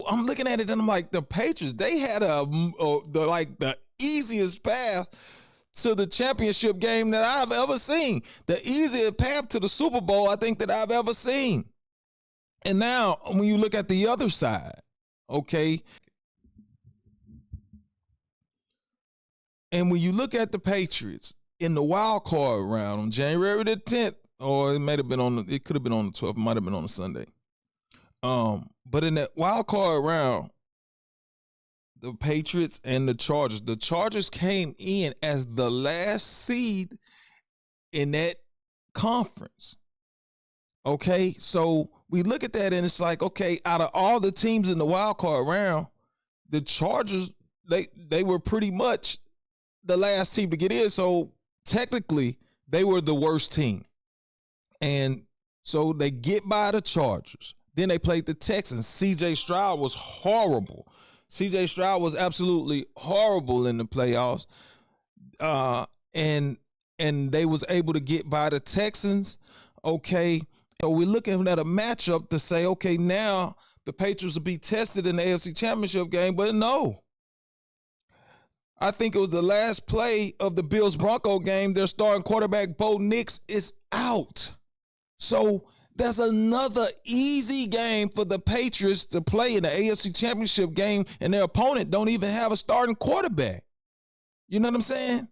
I'm looking at it and I'm like, the Patriots, they had the easiest path to the championship game that I've ever seen. The easiest path to the Super Bowl, I think, that I've ever seen. And now, when you look at the other side, okay, and when you look at the Patriots in the wild card round on January the 10th, or it could have been on the 12th, it might have been on a Sunday. But in that wild card round, the Patriots and the Chargers came in as the last seed in that conference. Okay, so we look at that and it's like, okay, out of all the teams in the wild card round, the Chargers, they were pretty much the last team to get in. So technically, they were the worst team. And so they get by the Chargers. Then they played the Texans. C.J. Stroud was horrible. C.J. Stroud was absolutely horrible in the playoffs. And they was able to get by the Texans. Okay, so we're looking at a matchup to say, okay, now the Patriots will be tested in the AFC Championship game, but no. I think it was the last play of the Bills-Bronco game. Their starting quarterback, Bo Nix, is out. So that's another easy game for the Patriots to play in the AFC Championship game, and their opponent don't even have a starting quarterback. You know what I'm saying?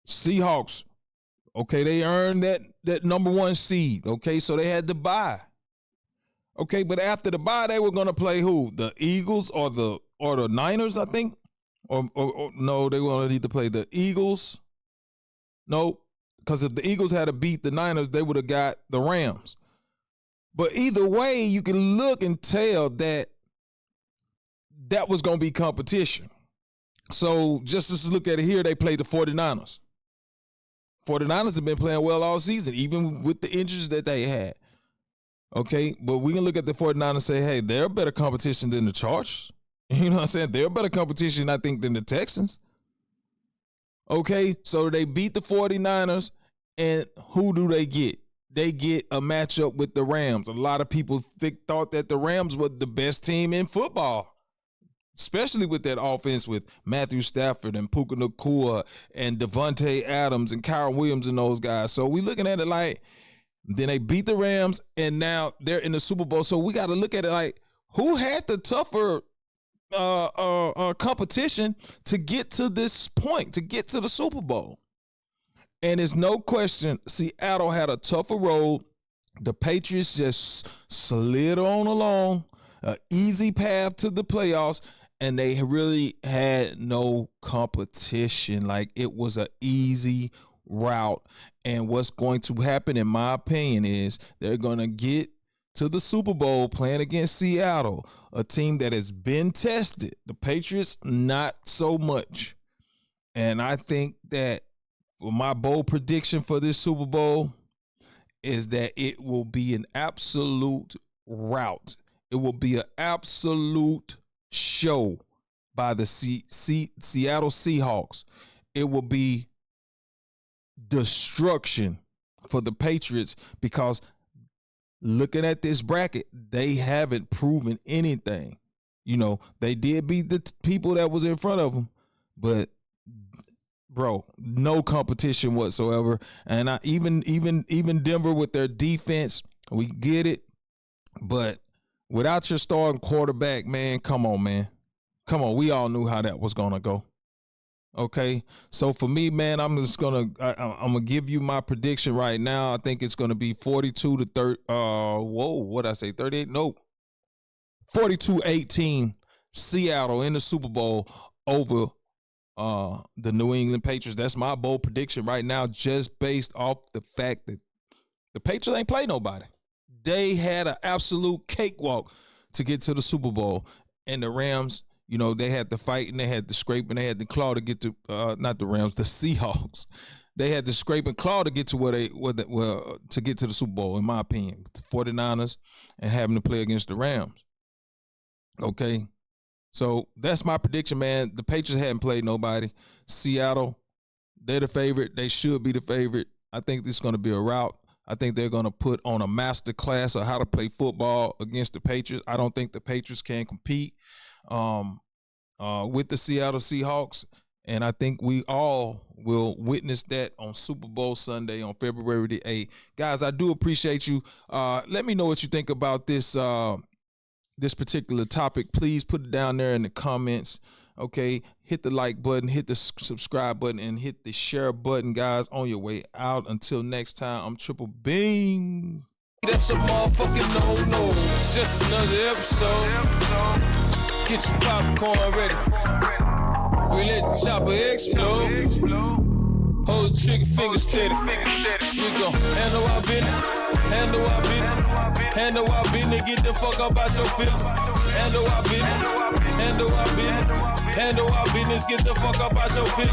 Seahawks, okay, they earned that number one seed, okay, so they had to bye. Okay, but after the bye, they were going to play who? The Eagles or the Niners, I think? Or no, they were going to need to play the Eagles. No, because if the Eagles had to beat the Niners, they would have got the Rams. But either way, you can look and tell that was going to be competition. So just to look at it here, they played the 49ers. 49ers have been playing well all season, even with the injuries that they had. Okay, but we can look at the 49ers and say, hey, they're better competition than the Chargers. You know what I'm saying? They're better competition, I think, than the Texans. Okay, so they beat the 49ers, and who do they get? They get a matchup with the Rams. A lot of people thought that the Rams were the best team in football, especially with that offense with Matthew Stafford and Puka Nacua and Devontae Adams and Kyron Williams and those guys. So we looking at it like, then they beat the Rams, and now they're in the Super Bowl. So we got to look at it like, who had the tougher competition to get to this point, to get to the Super Bowl? And there's no question, Seattle had a tougher road. The Patriots just slid on along, an easy path to the playoffs, and they really had no competition. Like, it was an easy route. And what's going to happen, in my opinion, is they're going to get to the Super Bowl playing against Seattle, a team that has been tested. The Patriots, not so much. And I think that my bold prediction for this Super Bowl is that it will be an absolute rout. It will be an absolute show by the Seattle Seahawks. It will be destruction for the Patriots, because looking at this bracket, they haven't proven anything. You know, they did beat the people that was in front of them, but bro, no competition whatsoever. And even Denver with their defense, we get it, but without your starting quarterback, man, come on, man. Come on, we all knew how that was going to go. Okay, so for me, man, I'm gonna give you my prediction right now. I think it's gonna be 42-30. What I say? 38? No, 42-18. Seattle in the Super Bowl over the New England Patriots. That's my bold prediction right now, just based off the fact that the Patriots ain't play nobody. They had an absolute cakewalk to get to the Super Bowl, and the Rams, you know, they had to fight and they had to scrape and they had to claw to get to not the Rams, the Seahawks. They had to scrape and claw to get to to get to the Super Bowl, in my opinion, the 49ers and having to play against the Rams. Okay, so that's my prediction, man. The Patriots hadn't played nobody. Seattle, they're the favorite. They should be the favorite. I think this is going to be a rout. I think they're going to put on a master class of how to play football against the Patriots. I don't think the Patriots can compete with the Seattle Seahawks. And I think we all will witness that on Super Bowl Sunday on February the 8th. Guys, I do appreciate you. Let me know what you think about this particular topic. Please put it down there in the comments. Okay, hit the like button, hit the subscribe button, and hit the share button, guys, on your way out. Until next time, I'm Triple Beam. That's a motherfucking no-no. It's just another episode. Get your popcorn ready. We let the chopper explode. Hold the trigger finger steady. We gon' handle our business. Handle our business. Handle our business. Get the fuck up out your feelings. Handle our business. Handle our business. Handle our business. Get the fuck up out your feelings.